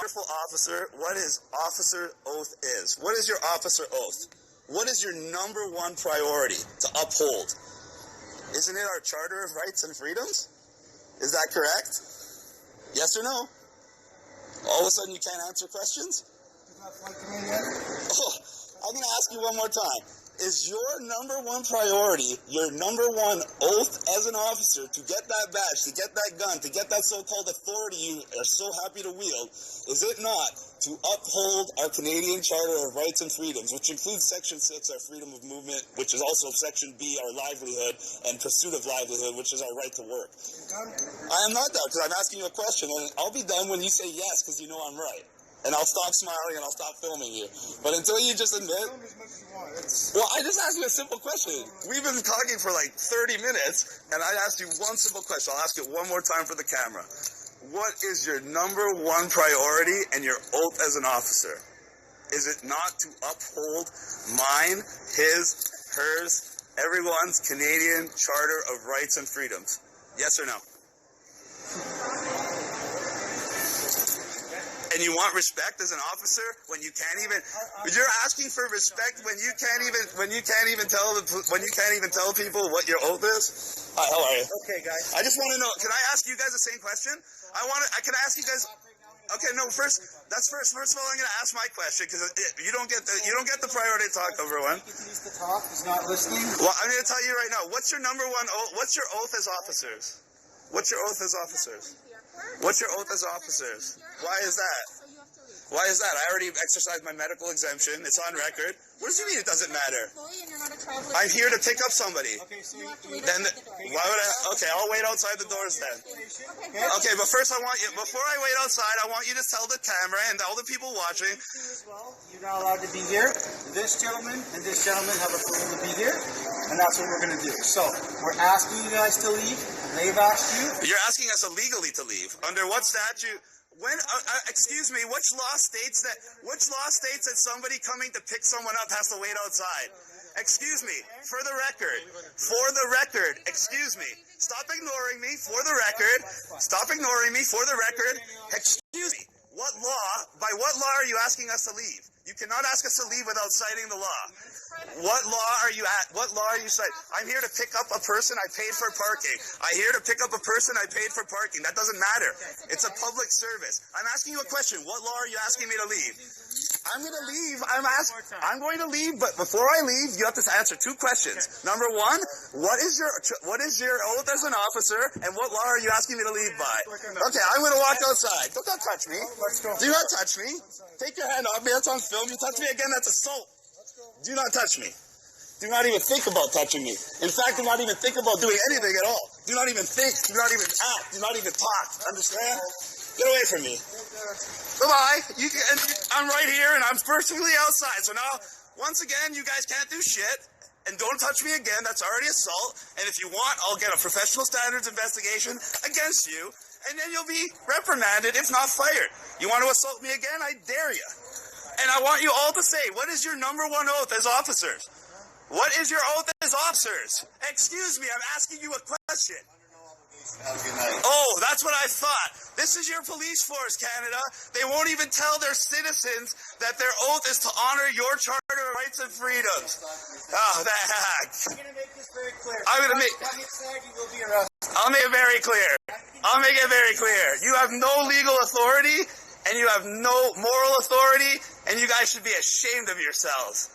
wonderful officer what his officer oath is. What is your officer oath? What is your number one priority to uphold? Isn't it our Charter of Rights and Freedoms? Is that correct? Yes or no? All of a sudden you can't answer questions? Oh, I'm going to ask you one more time. Is your number one priority, your number one oath as an officer to get that badge, to get that gun, to get that so-called authority you are so happy to wield, is it not to uphold our Canadian Charter of Rights and Freedoms, which includes Section 6, our freedom of movement, which is also Section B, our livelihood, and pursuit of livelihood, which is our right to work? I am not done, because I'm asking you a question, and I'll be done when you say yes, because you know I'm right. And I'll stop smiling and I'll stop filming you. But until you just admit... Well, I just asked you a simple question. We've been talking for like 30 minutes, and I asked you one simple question. I'll ask it one more time for the camera. What is your number one priority and your oath as an officer? Is it not to uphold mine, his, hers, everyone's Canadian Charter of Rights and Freedoms? Yes or no? And you want respect as an officer when you can't even? You're asking for respect when you can't even tell people what your oath is. Hi, how are you? Okay, guys. I just want to know. Can I ask you guys the same question? Can I ask you guys? Okay, no. First of all, I'm going to ask my question because you don't get the priority to talk, everyone. He's the talk. He's not listening. Well, I'm going to tell you right now. What's your number one oath? What's your oath as officers? What's your oath as officers? What's your oath as officers? Why is that? Why is that? I already exercised my medical exemption. It's on record. What does you mean it doesn't matter? I'm here to pick up somebody. Okay, so Then why would I? Okay, I'll wait outside the doors then. Okay, but first I want you. Before I wait outside, I want you to tell the camera and all the people watching. Well, you're not allowed to be here. This gentleman and this gentleman have approval to be here, and that's what we're going to do. So we're asking you guys to leave. They've asked you. You're asking us illegally to leave. Under what statute? When? Excuse me. Which law states that somebody coming to pick someone up has to wait outside? Excuse me. For the record. Excuse me. Stop ignoring me. For the record. Stop ignoring me. For the record. Excuse me. What law? By what law are you asking us to leave? You cannot ask us to leave without citing the law. What law are you at? What law are you citing? I'm here to pick up a person I paid for parking. I'm here to pick up a person I paid for parking. That doesn't matter. It's a public service. I'm asking you a question. What law are you asking me to leave? I'm going to leave. I'm going to leave, but before I leave, you have to answer two questions. Number one, what is your oath as an officer, and what law are you asking me to leave by? Okay, I'm going to walk outside. Don't touch me. Do not touch me. Take your hand off me. That's on film. You touch me again, that's assault. Do not touch me. Do not even think about touching me. In fact, do not even think about doing anything at all. Do not even think. Do not even act. Do not even talk. Understand? Get away from me. Goodbye. I'm right here, and I'm personally outside. So now, once again, you guys can't do shit. And don't touch me again. That's already assault. And if you want, I'll get a professional standards investigation against you. And then you'll be reprimanded, if not fired. You want to assault me again? I dare you. And I want you all to say, what is your number one oath as officers? What is your oath as officers? Excuse me, I'm asking you a question. Oh, that's what I thought. This is your police force, Canada. They won't even tell their citizens that their oath is to honor your Charter of Rights and Freedoms. Oh, the heck. I'm going to make this very clear. I'll make it very clear. I'll make it very clear. You have no legal authority, and you have no moral authority, and you guys should be ashamed of yourselves.